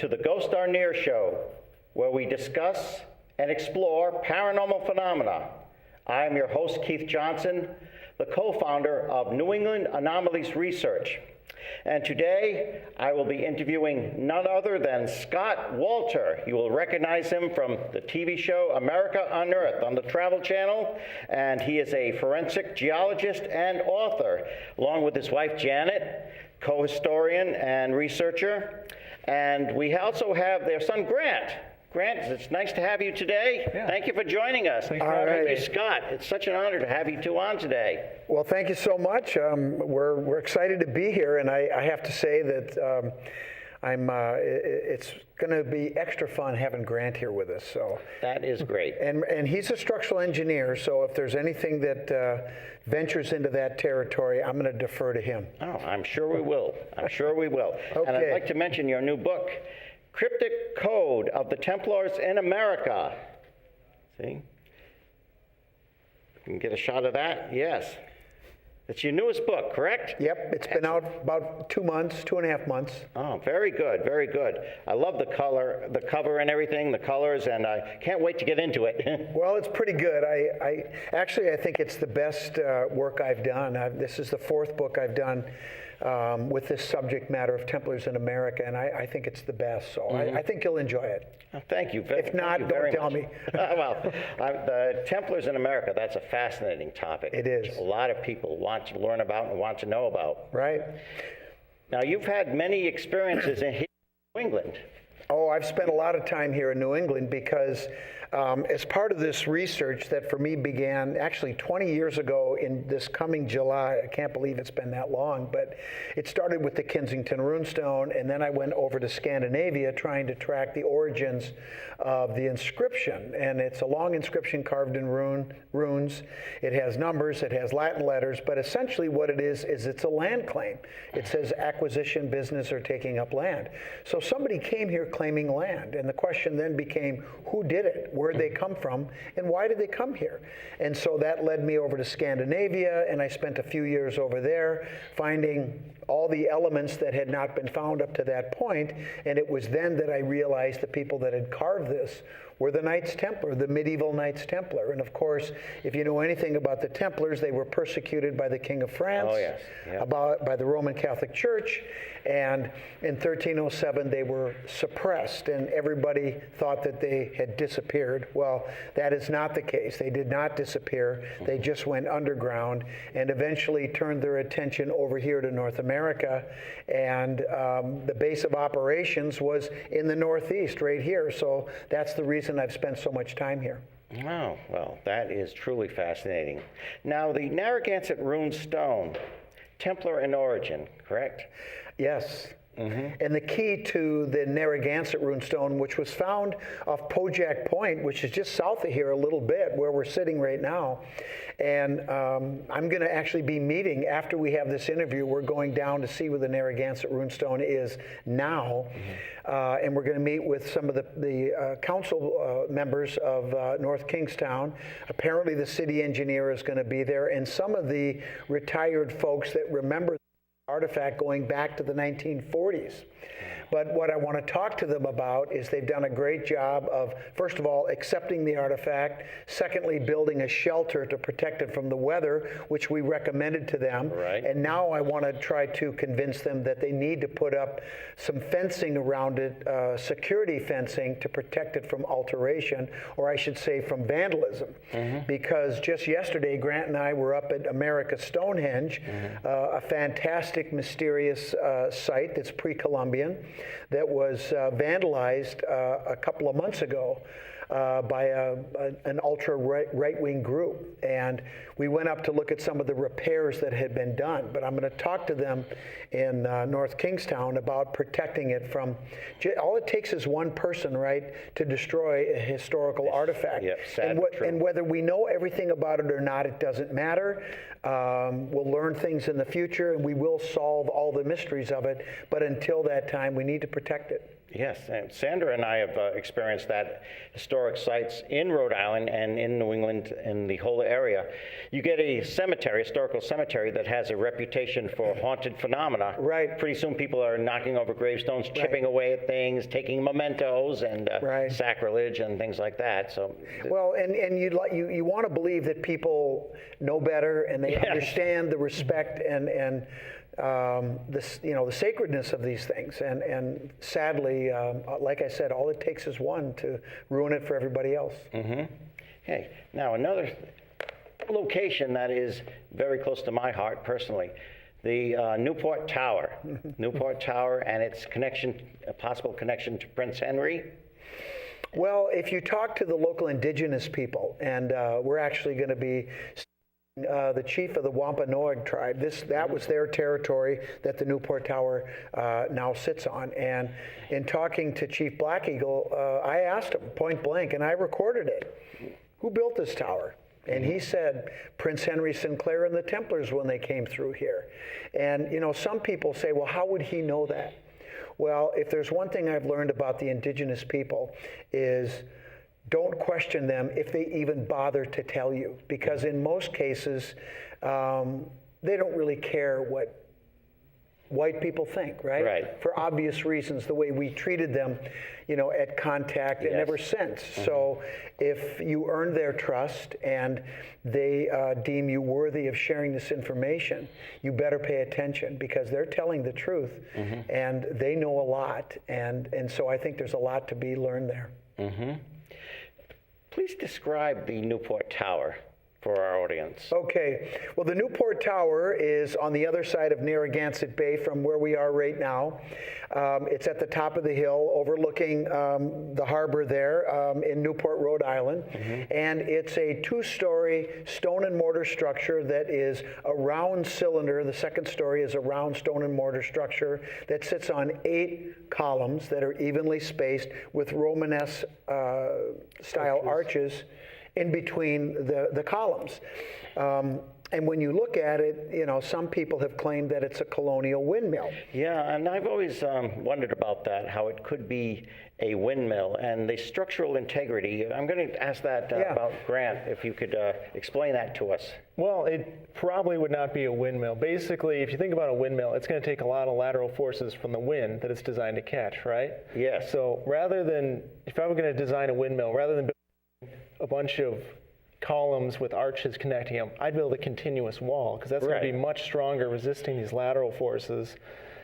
to the Ghost Are Near show, where we discuss and explore paranormal phenomena. I am your host, Keith Johnson, the co-founder of New England Anomalies Research. And today, I will be interviewing none other than Scott Wolter. You will recognize him from the TV show America Unearthed on the Travel Channel, and he is a forensic geologist and author, along with his wife Janet, co-historian and researcher. And we also have their son Grant. Grant, it's nice to have you today. Yeah. Thank you for joining us. Thank you, Scott. It's such an honor to have you two on today. Well, thank you so much. We're excited to be here, and I have to say that it's going to be extra fun having Grant here with us. So that is great. And he's a structural engineer, so if there's anything that ventures into that territory, I'm going to defer to him. Oh, I'm sure we will. I'm sure we will. Okay. And I'd like to mention your new book, Cryptic Code of the Templars in America. See? You can get a shot of that? Yes. It's your newest book, correct? Yep, it's been out about 2 months, 2.5 months. Oh, very good, very good. I love the color, the cover and everything, the colors, and I can't wait to get into it. Well, it's pretty good. I think it's the best work I've done. This is the 4th book I've done with this subject matter of Templars in America, and I think it's the best. So I think you'll enjoy it. Oh, thank you. If not, don't tell me. Well, the Templars in America, that's a fascinating topic. It is. Which a lot of people want to learn about and want to know about. Right. Now, you've had many experiences in New England. Oh, I've spent a lot of time here in New England because as part of this research that for me began actually 20 years ago in this coming July, I can't believe it's been that long, but it started with the Kensington runestone, and then I went over to Scandinavia trying to track the origins of the inscription. And it's a long inscription carved in runes. It has numbers, it has Latin letters, but essentially what it is it's a land claim. It says acquisition, business, or taking up land. So somebody came here claiming land, and the question then became, who did it? Where'd they come from, and why did they come here? And so that led me over to Scandinavia, and I spent a few years over there finding all the elements that had not been found up to that point, and it was then that I realized the people that had carved this were the Knights Templar, the medieval Knights Templar. And of course, if you know anything about the Templars, they were persecuted by the King of France, oh, yes. Yep. by the Roman Catholic Church, and in 1307 they were suppressed, and everybody thought that they had disappeared. Well, that is not the case. They did not disappear. They just went underground and eventually turned their attention over here to North America, and the base of operations was in the Northeast, right here. So that's the reason I've spent so much time here. Oh, well, that is truly fascinating. Now, the Narragansett rune stone, Templar in origin, correct? Yes. And the key to the Narragansett runestone, which was found off Pojak Point, which is just south of here a little bit, where we're sitting right now. And I'm going to actually be meeting, after we have this interview, we're going down to see where the Narragansett runestone is now. And we're going to meet with some of the council members of North Kingstown. Apparently the city engineer is going to be there, and some of the retired folks that remember artifact going back to the 1940s. But what I want to talk to them about is they've done a great job of, first of all, accepting the artifact, secondly, building a shelter to protect it from the weather, which we recommended to them. Right. And now I want to try to convince them that they need to put up some fencing around it, security fencing, to protect it from alteration, or I should say from vandalism. Because just yesterday, Grant and I were up at America Stonehenge, a fantastic, mysterious site that's pre-Columbian, that was vandalized a couple of months ago by an ultra right-wing group. And we went up to look at some of the repairs that had been done. But I'm going to talk to them in North Kingstown about protecting it from, all it takes is one person, right, to destroy a historical artifact. Yep, sad but true. And whether we know everything about it or not, it doesn't matter. We'll learn things in the future, and we will solve all the mysteries of it. But until that time, we need to protect it. Yes, and Sandra and I have experienced that historic sites in Rhode Island and in New England and the whole area. You get a cemetery, historical cemetery, that has a reputation for haunted phenomena. Right. Pretty soon people are knocking over gravestones, chipping away at things, taking mementos, and sacrilege and things like that. So, well, and you want to believe that people know better and they understand the respect and the sacredness of these things, and sadly, like I said, all it takes is one to ruin it for everybody else. Okay, now another location that is very close to my heart personally, the Newport Tower. Newport Tower and its possible connection to Prince Henry. Well, if you talk to the local indigenous people, and we're actually going to be the chief of the Wampanoag tribe, that was their territory that the Newport Tower now sits on. And in talking to Chief Black Eagle, I asked him point blank, and I recorded it, who built this tower? And he said, Prince Henry Sinclair and the Templars when they came through here. And, some people say, well, how would he know that? Well, if there's one thing I've learned about the indigenous people is don't question them if they even bother to tell you, because in most cases, they don't really care what white people think, right? Right. For obvious reasons, the way we treated them, at contact and ever since. So if you earn their trust and they deem you worthy of sharing this information, you better pay attention, because they're telling the truth and they know a lot. And so I think there's a lot to be learned there. Please describe the Newport Tower for our audience. Okay. Well, the Newport Tower is on the other side of Narragansett Bay from where we are right now. It's at the top of the hill overlooking the harbor there in Newport, Rhode Island. And it's a two-story stone and mortar structure that is a round cylinder. The second story is a round stone and mortar structure that sits on 8 columns that are evenly spaced with Romanesque style arches in between the columns. And when you look at it, some people have claimed that it's a colonial windmill. Yeah, and I've always wondered about that, how it could be a windmill and the structural integrity. I'm going to ask that about Grant, if you could explain that to us. Well, it probably would not be a windmill. Basically, if you think about a windmill, it's going to take a lot of lateral forces from the wind that it's designed to catch, right? Yes. So if I were going to design a windmill, rather than a bunch of columns with arches connecting them, I'd build a continuous wall, because that's going to be much stronger resisting these lateral forces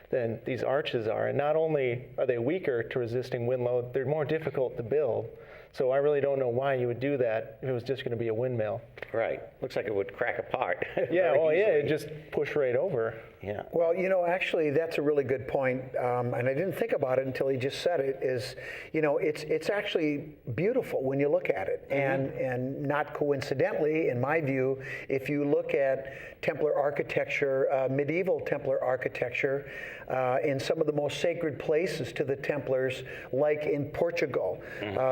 than these arches are. And not only are they weaker to resisting wind load, they're more difficult to build. So I really don't know why you would do that if it was just going to be a windmill. Right. Looks like it would crack apart. It'd just push right over. Yeah. Well, actually, that's a really good point, and I didn't think about it until he just said it. It's actually beautiful when you look at it, and not coincidentally, in my view, if you look at Templar architecture, medieval Templar architecture, in some of the most sacred places to the Templars, like in Portugal,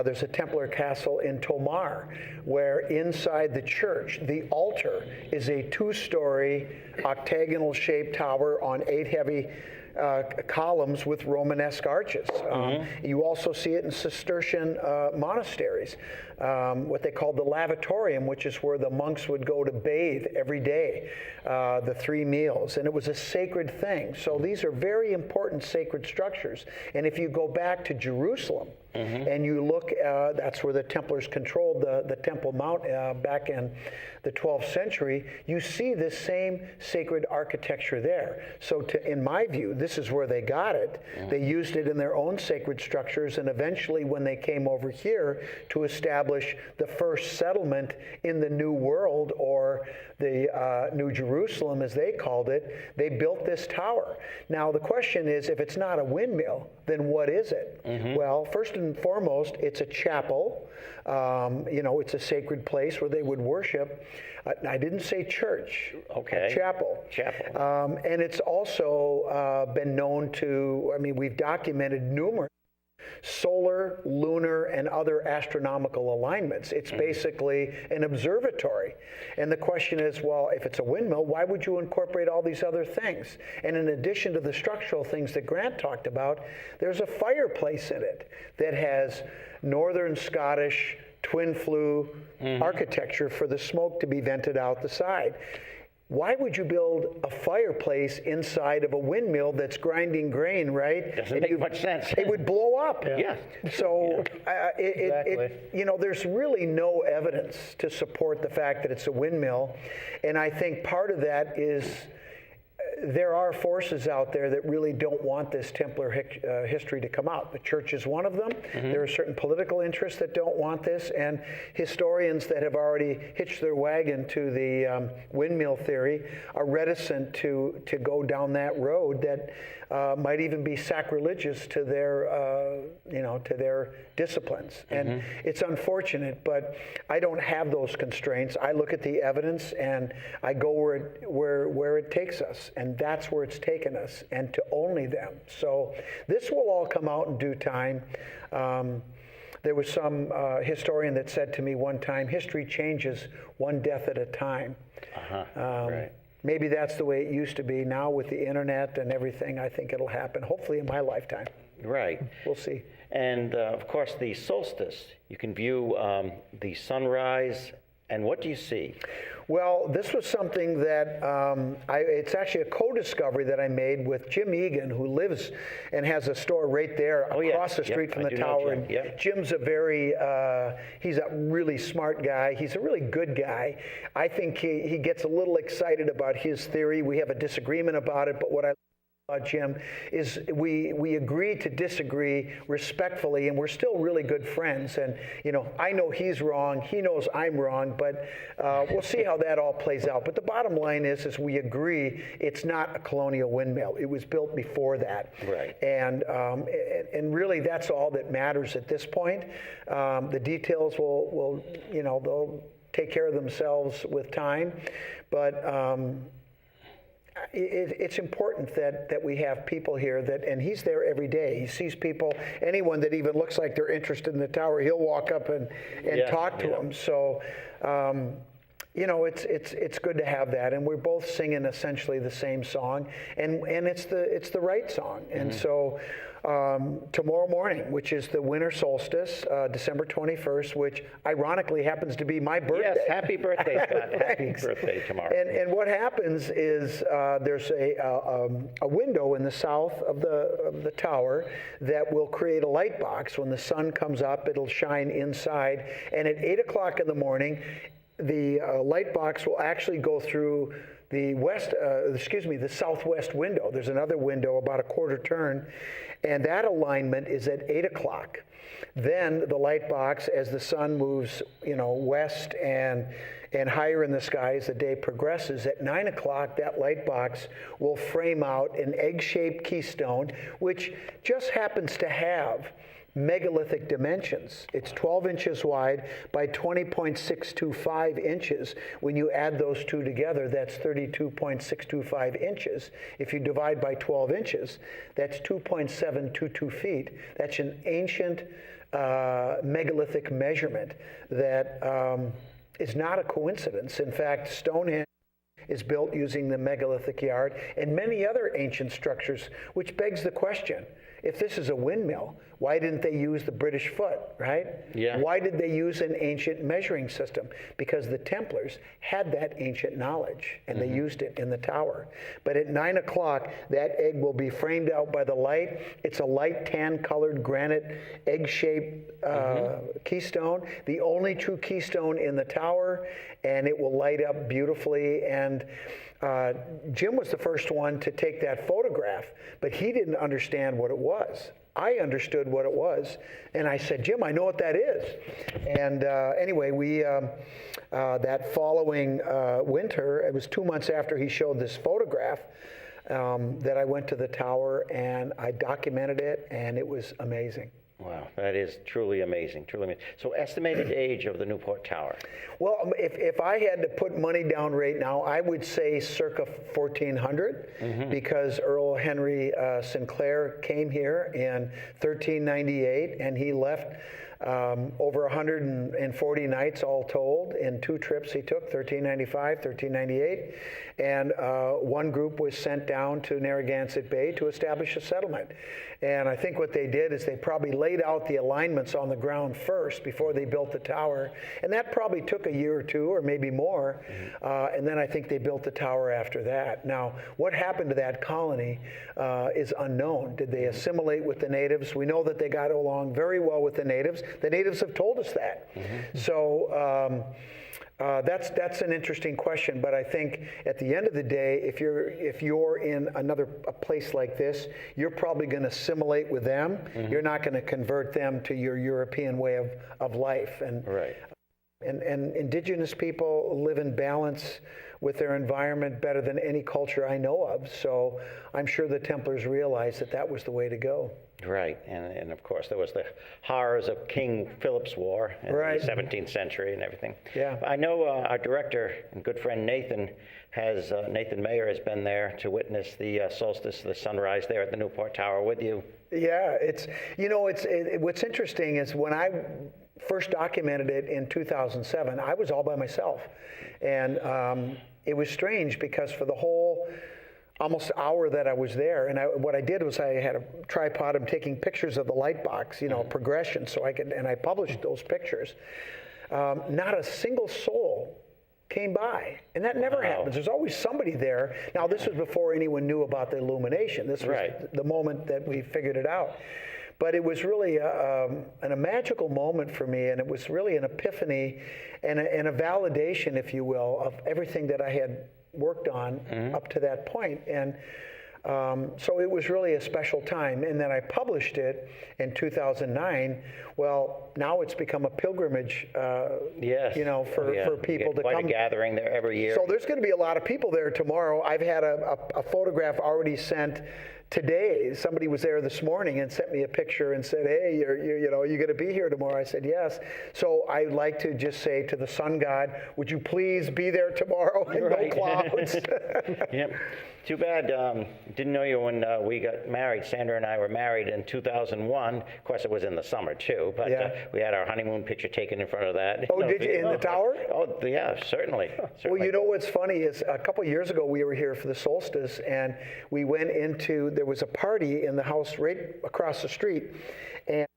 there's a Templar castle in Tomar, where inside the church, the altar is a 2-story octagonal-shaped tower on 8 heavy columns with Romanesque arches. You also see it in Cistercian monasteries, what they called the lavatorium, which is where the monks would go to bathe every day, the 3 meals. And it was a sacred thing. So these are very important sacred structures. And if you go back to Jerusalem, and you look, that's where the Templars controlled the Temple Mount back in the 12th century, you see this same sacred architecture there. So in my view, this is where they got it. They used it in their own sacred structures, and eventually when they came over here to establish the first settlement in the New World, or the New Jerusalem as they called it, they built this tower. Now the question is, if it's not a windmill, then what is it? Well, first and foremost, it's a chapel. It's a sacred place where they would worship. I didn't say church. Okay. A chapel. Chapel. And it's also been known to, we've documented numerous solar, lunar, and other astronomical alignments. It's basically an observatory. And the question is, well, if it's a windmill, why would you incorporate all these other things? And in addition to the structural things that Grant talked about, there's a fireplace in it that has Northern Scottish twin flue architecture for the smoke to be vented out the side. Why would you build a fireplace inside of a windmill that's grinding grain, right? Doesn't make much sense. It would blow up. Yeah. So, Exactly. there's really no evidence to support the fact that it's a windmill. And I think part of that is there are forces out there that really don't want this Templar history to come out. The church is one of them. There are certain political interests that don't want this, and historians that have already hitched their wagon to the windmill theory are reticent to go down that road that might even be sacrilegious to their disciplines. And it's unfortunate, but I don't have those constraints. I look at the evidence and I go where it takes us, and that's where it's taken us, and to only them. So this will all come out in due time. There was some historian that said to me one time, history changes one death at a time. Right. Maybe that's the way it used to be. Now with the internet and everything, I think it'll happen, hopefully in my lifetime. Right. We'll see. And of course, the solstice, you can view the sunrise. And what do you see? Well, this was something that it's actually a co-discovery that I made with Jim Egan, who lives and has a store right there across the street from the tower. Jim. And Jim's he's a really smart guy. He's a really good guy. I think he gets a little excited about his theory. We have a disagreement about it, but what I Jim, is we agree to disagree respectfully, and we're still really good friends. And I know he's wrong, he knows I'm wrong, but we'll see how that all plays out. But the bottom line is we agree it's not a colonial windmill. It was built before that. Right. And really that's all that matters at this point. The details will they'll take care of themselves with time, but. It's important that we have people here and he's there every day. He sees people, anyone that even looks like they're interested in the tower, he'll walk up and talk to them. So, it's good to have that, and we're both singing essentially the same song, and it's the right song. And so tomorrow morning, which is the winter solstice, December 21st, which ironically happens to be my birthday. Yes, happy birthday, Scott. Happy birthday tomorrow. And what happens is there's a window in the south of the tower that will create a light box. When the sun comes up, it'll shine inside, and at 8 o'clock in the morning, the light box will actually go through the southwest window. There's another window about a quarter turn, and that alignment is at 8 o'clock. Then the light box, as the sun moves, west and higher in the sky as the day progresses, at 9 o'clock, that light box will frame out an egg-shaped keystone, which just happens to have megalithic dimensions. It's 12 inches wide by 20.625 inches. When you add those two together, that's 32.625 inches. If you divide by 12 inches, that's 2.722 feet. That's an ancient megalithic measurement that is not a coincidence. In fact, Stonehenge is built using the megalithic yard and many other ancient structures, which begs the question, if this is a windmill, why didn't they use the British foot, right? Yeah. Why did they use an ancient measuring system? Because the Templars had that ancient knowledge, and they used it in the tower. But at 9 o'clock, that egg will be framed out by the light. It's a light tan-colored granite egg-shaped keystone, the only true keystone in the tower, and it will light up beautifully. And Jim was the first one to take that photograph, but he didn't understand what it was. I understood what it was, and I said, Jim, I know what that is. And anyway, we that following winter, it was 2 months after he showed this photograph, that I went to the tower and I documented it, and it was amazing. Wow, that is truly amazing, truly amazing. So estimated age of the Newport Tower? Well, if I had to put money down right now, I would say circa 1400, because Earl Henry Sinclair came here in 1398, and he left over 140 nights all told in 2 trips he took, 1395, 1398. And one group was sent down to Narragansett Bay to establish a settlement. And I think what they did is they probably laid out the alignments on the ground first before they built the tower. And that probably took a year or 2 or maybe more. And then I think they built the tower after that. Now, what happened to that colony is unknown. Did they assimilate with the natives? We know that they got along very well with the natives. The natives have told us that. So that's an interesting question, but I think at the end of the day, if you're in a place like this, you're probably going to assimilate with them. You're not going to convert them to your European way of life. And Right. and indigenous people live in balance with their environment better than any culture I know of. So I'm sure the Templars realized that that was the way to go. Right, and of course there was the horrors of King Philip's War in Right. the 17th century and everything. Yeah. I know our director and good friend Nathan Mayer has been there to witness the solstice, the sunrise there at the Newport Tower with you. Yeah, what's interesting is when I first documented it in 2007, I was all by myself. And it was strange because for the whole almost hour that I was there, and what I did was I had a tripod. I'm taking pictures of the light box, progression, so I published those pictures. Not a single soul came by, and that never happens. There's always somebody there. Now, this was before anyone knew about the illumination. This was Right. the moment that we figured it out. But it was really a magical moment for me, and it was really an epiphany and a validation, if you will, of everything that I had worked on up to that point. And so it was really a special time. And then I published it in 2009. Well, now it's become a pilgrimage, Yes. for people to quite come. a gathering there every year. So there's going to be a lot of people there tomorrow. I've had a photograph already sent today. Somebody was there this morning and sent me a picture and said, "Hey, you're going to be here tomorrow?" I said, "Yes." So I'd like to just say to the sun god, "Would you please be there tomorrow in Right. no clouds?" Yep. Too bad. Didn't know you when we got married. Sandra and I were married in 2001. Of course, it was in the summer too, but Yeah. we had our honeymoon picture taken in front of that. Oh, did you? In the tower? Oh, yeah, certainly. Well, you know what's funny is a couple years ago we were here for the solstice, and we went there was a party in the house right across the street, and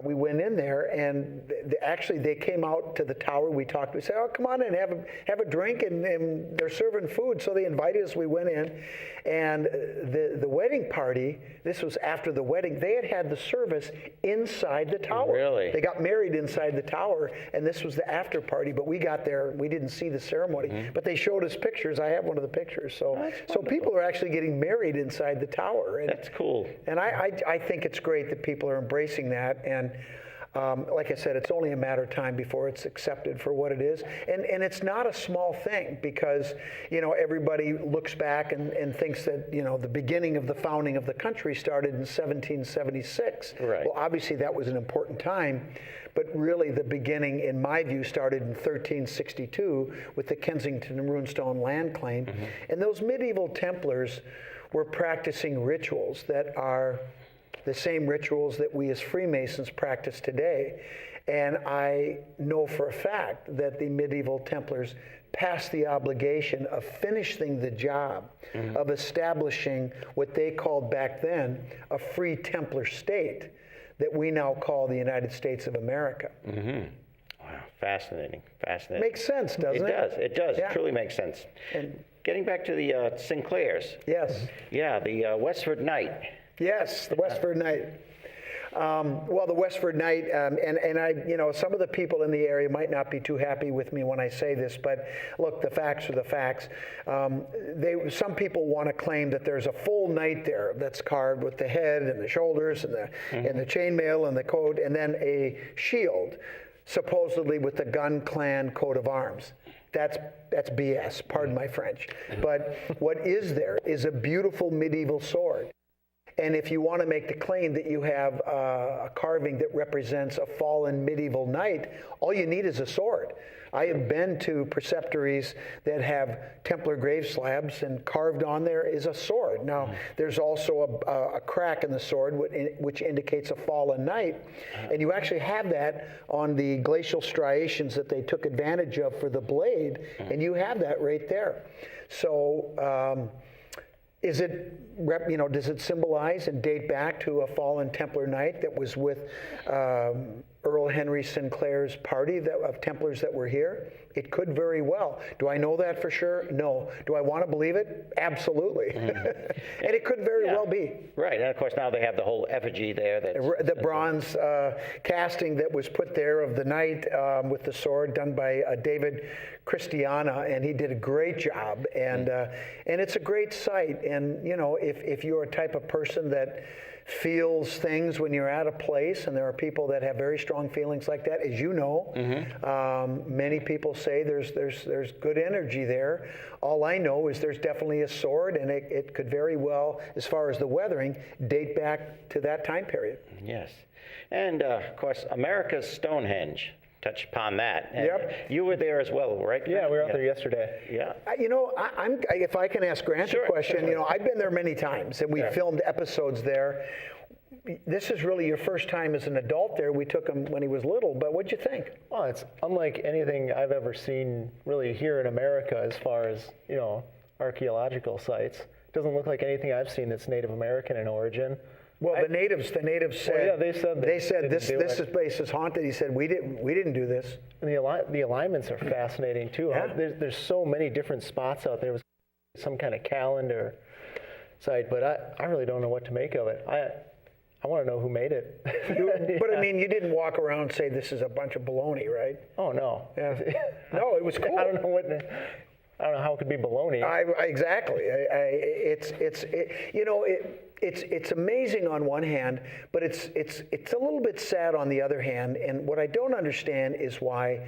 we went in there, and actually they came out to the tower. We talked. We said, "Oh, come on in, have a drink," and they're serving food. So they invited us. We went in, and the wedding party. This was after the wedding. They had the service inside the tower. Really? They got married inside the tower, and this was the after party. But we got there. We didn't see the ceremony, but they showed us pictures. I have one of the pictures. So people are actually getting married inside the tower. And, That's cool. And I think it's great that people are embracing that. And like I said, it's only a matter of time before it's accepted for what it is. And it's not a small thing because, everybody looks back and thinks that, the beginning of the founding of the country started in 1776. Right. Well, obviously that was an important time. But really the beginning, in my view, started in 1362 with the Kensington and Runestone land claim. And those medieval Templars were practicing rituals that are the same rituals that we as Freemasons practice today. And I know for a fact that the medieval Templars passed the obligation of finishing the job of establishing what they called back then a free Templar state that we now call the United States of America. Wow, fascinating. Makes sense, doesn't it? It does. Yeah. It truly makes sense. And Getting back to the Sinclairs. yes. Yeah, the Westford Knight. Yes, the Westford Knight. Well, the Westford Knight, and I, some of the people in the area might not be too happy with me when I say this, but look, the facts are the facts. Some people want to claim that there's a full knight there that's carved with the head and the shoulders and the chainmail and the coat, and then a shield, supposedly with the gun clan coat of arms. That's BS, pardon my French. But what is there is a beautiful medieval sword. And if you want to make the claim that you have a carving that represents a fallen medieval knight, all you need is a sword. I have been to preceptories that have Templar grave slabs, and carved on there is a sword. Now, there's also a crack in the sword, which indicates a fallen knight. And you actually have that on the glacial striations that they took advantage of for the blade, and you have that right there. So, is it, does it symbolize and date back to a fallen Templar knight that was with Earl Henry Sinclair's party of Templars that were here? It could very well. Do I know that for sure? No. Do I want to believe it? Absolutely. And it could very well be. Right, and of course now they have the whole effigy there. The bronze casting that was put there of the knight with the sword, done by David Christiana, and he did a great job. And it's a great sight. And if you're a type of person that feels things when you're at a place, and there are people that have very strong feelings like that, as you know. Many people say there's good energy there. All I know is there's definitely a sword, and it could very well, as far as the weathering, date back to that time period. Yes. And of course, America's Stonehenge. Touch upon that. And yep. You were there as well, right? Yeah, we were out there yesterday. Yeah. If I can ask Grant a question, I've been there many times, and we filmed episodes there. This is really your first time as an adult there. We took him when he was little, but what'd you think? Well, it's unlike anything I've ever seen really here in America as far as, archaeological sites. It doesn't look like anything I've seen that's Native American in origin. Well, the natives said. Well, they said this place is haunted. He said we didn't do this. And the alignments are fascinating too. Yeah. There's so many different spots out there. It was some kind of calendar site, but I really don't know what to make of it. I want to know who made it. But I mean, you didn't walk around and say this is a bunch of baloney, right? Oh no. Yeah. No, it was cool. I don't know how it could be baloney. Exactly. It's amazing on one hand, but it's a little bit sad on the other hand. And what I don't understand is why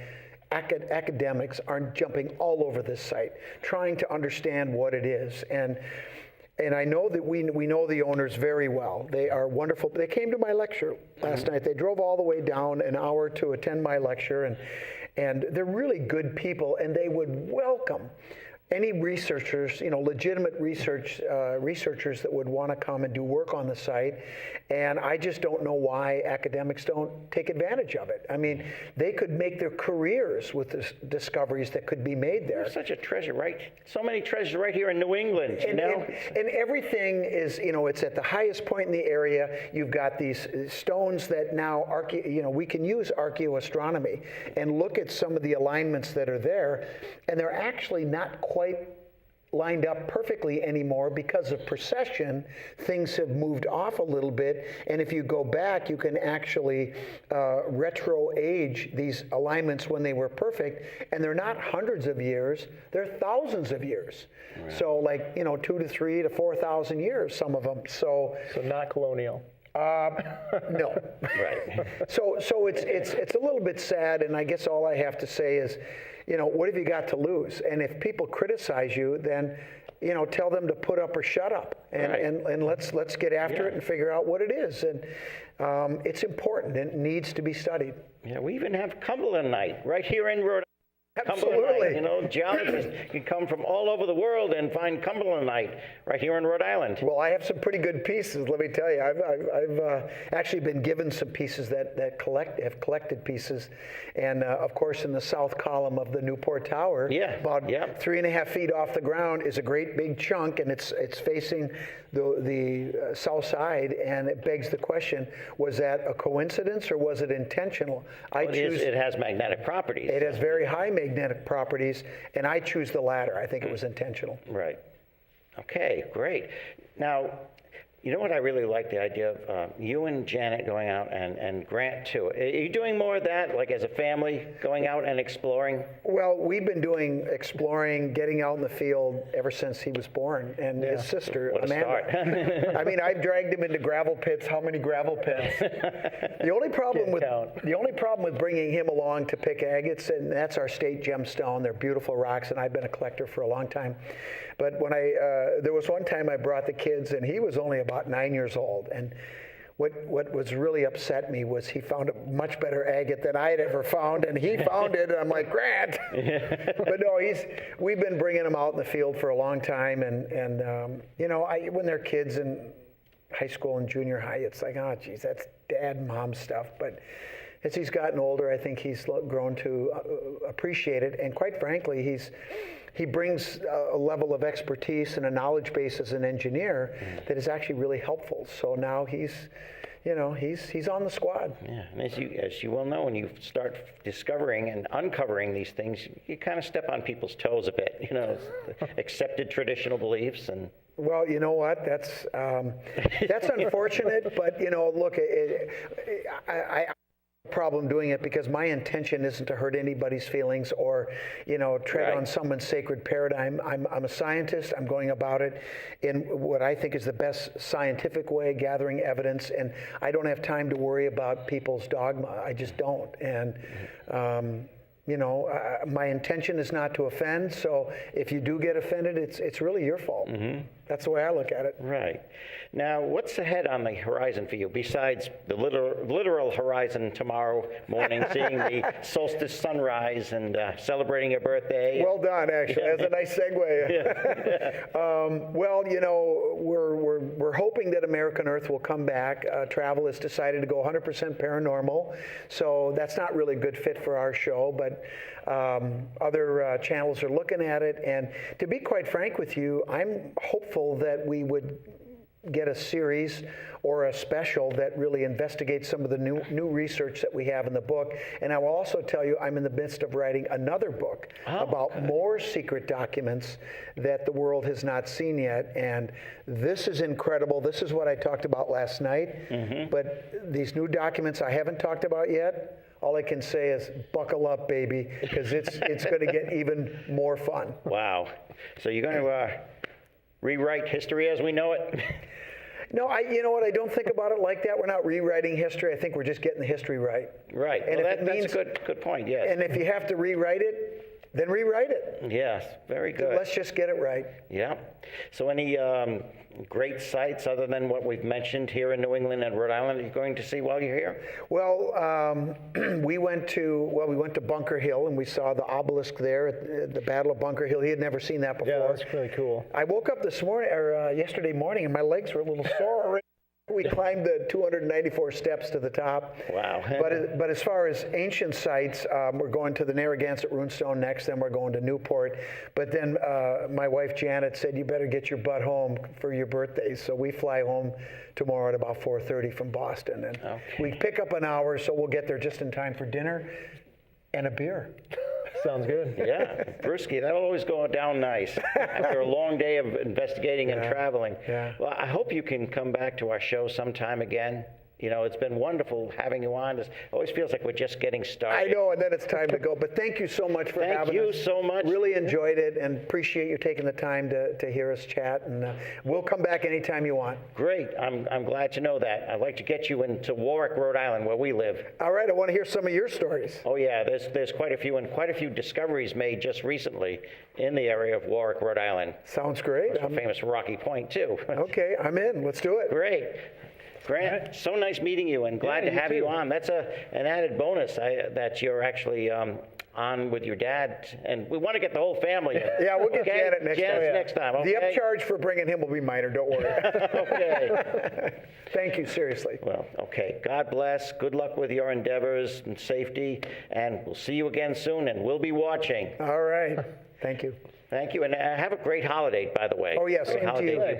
academics aren't jumping all over this site, trying to understand what it is. And I know that we know the owners very well. They are wonderful. They came to my lecture last night. They drove all the way down an hour to attend my lecture, and they're really good people, and they would welcome any researchers, legitimate researchers that would want to come and do work on the site. And I just don't know why academics don't take advantage of it. I mean, they could make their careers with the discoveries that could be made there. There's such a treasure, right? So many treasures right here in New England, and everything is, it's at the highest point in the area. You've got these stones that now, we can use archaeoastronomy and look at some of the alignments that are there, and they're actually not quite lined up perfectly anymore because of precession. Things have moved off a little bit, and if you go back, you can actually retro age these alignments when they were perfect, and they're not hundreds of years, they're thousands of years. Right. So 2 to 3 to 4,000 years, some of them. So not colonial. No. Right. So it's a little bit sad, and I guess all I have to say is, what have you got to lose? And if people criticize you, then, tell them to put up or shut up, and let's get after it and figure out what it is. And it's important, and it needs to be studied. Yeah, we even have Cumberland Night right here in Rhode Island. Absolutely. Geologists can come from all over the world and find Cumberland Night right here in Rhode Island. Well, I have some pretty good pieces, let me tell you. I've actually been given some pieces that have collected pieces. And of course, in the south column of the Newport Tower, about 3.5 feet off the ground is a great big chunk, and it's facing the south side, and it begs the question, was that a coincidence or was it intentional? It has magnetic properties. It has very high magnetic properties, and I choose the latter. I think it was intentional. Right. Okay, great. Now, you know what I really like? The idea of you and Janet going out, and Grant too. Are you doing more of that, like as a family, going out and exploring? Well, we've been doing exploring, getting out in the field ever since he was born, and his sister, Amanda. I mean, I've dragged him into gravel pits. How many gravel pits? The only problem with bringing him along to pick agates, and that's our state gemstone. They're beautiful rocks, and I've been a collector for a long time. But when there was one time I brought the kids, and he was only about about 9 years old. And what was really upset me was he found a much better agate than I had ever found, and he found it, and I'm like, Grant! But no, we've been bringing him out in the field for a long time, and you know, when they're kids in high school and junior high, it's like, oh, geez, that's dad and mom stuff. But as he's gotten older, I think he's grown to appreciate it, and quite frankly, he brings a level of expertise and a knowledge base as an engineer that is actually really helpful. So now he's on the squad. Yeah, and as you well know, when you start discovering and uncovering these things, you kind of step on people's toes a bit. You know, accepted traditional beliefs and. Well, you know what? That's unfortunate, but you know, look, I problem doing it because my intention isn't to hurt anybody's feelings or, you know, tread on someone's sacred paradigm. I'm a scientist. I'm going about it in what I think is the best scientific way, gathering evidence, and I don't have time to worry about people's dogma. I just don't. And you know, my intention is not to offend. So if you do get offended, it's really your fault. That's the way I look at it. Right. Now, what's ahead on the horizon for you besides the literal horizon tomorrow morning, seeing the solstice sunrise and celebrating your birthday? Well done, actually. That's a nice segue. Well, you know, we're hoping that American Earth will come back. Travel has decided to go 100% paranormal, so that's not really a good fit for our show, but other channels are looking at it. And to be quite frank with you, I'm hopeful that we would get a series or a special that really investigates some of the new research that we have in the book. And I will also tell you, I'm in the midst of writing another book about more secret documents that the world has not seen yet. And this is incredible. This is what I talked about last night. But these new documents I haven't talked about yet. All I can say is buckle up, baby, because it's going to get even more fun. Wow. So you're going to rewrite history as we know it? No, you know what? I don't think about it like that. We're not rewriting history. I think we're just getting the history right. Right. And well, that's a good point, yes. And if you have to rewrite it, then rewrite it. Yes, very good. Let's just get it right. Yeah. So any great sites other than what we've mentioned here in New England and Rhode Island you're going to see while you're here? Well, we went to Bunker Hill and we saw the obelisk there at the Battle of Bunker Hill. He had never seen that before. Yeah, that's really cool. I woke up this morning or yesterday morning and my legs were a little sore already. We climbed the 294 steps to the top. Wow. But as far as ancient sites, we're going to the Narragansett Runestone next, then we're going to Newport. But then my wife Janet said, you better get your butt home for your birthday. So we fly home tomorrow at about 4:30 from Boston. And we pick up an hour, so we'll get there just in time for dinner and a beer. Sounds good. Yeah, brewski, that'll always go down nice after a long day of investigating and traveling. Yeah. Well, I hope you can come back to our show sometime again. You know, it's been wonderful having you on. It always feels like we're just getting started. I know, and then it's time to go. But thank you so much for having us. Thank you so much. Really enjoyed it and appreciate you taking the time to hear us chat. And we'll come back anytime you want. Great. I'm glad to know that. I'd like to get you into Warwick, Rhode Island, where we live. All right. I want to hear some of your stories. Oh, yeah. There's quite a few, and quite a few discoveries made just recently in the area of Warwick, Rhode Island. Sounds great. Also famous Rocky Point, too. Okay. I'm in. Let's do it. Great. Grant, so nice meeting you and glad to have you on. That's an added bonus that you're actually on with your dad. And we want to get the whole family in. Yeah, we'll get Janet next time. Next time, okay? The upcharge for bringing him will be minor, don't worry. Okay. Thank you, seriously. Well, okay. God bless. Good luck with your endeavors and safety. And we'll see you again soon, and we'll be watching. All right. Thank you. Thank you. And have a great holiday, by the way. Oh, yes. Great Same to holiday. you.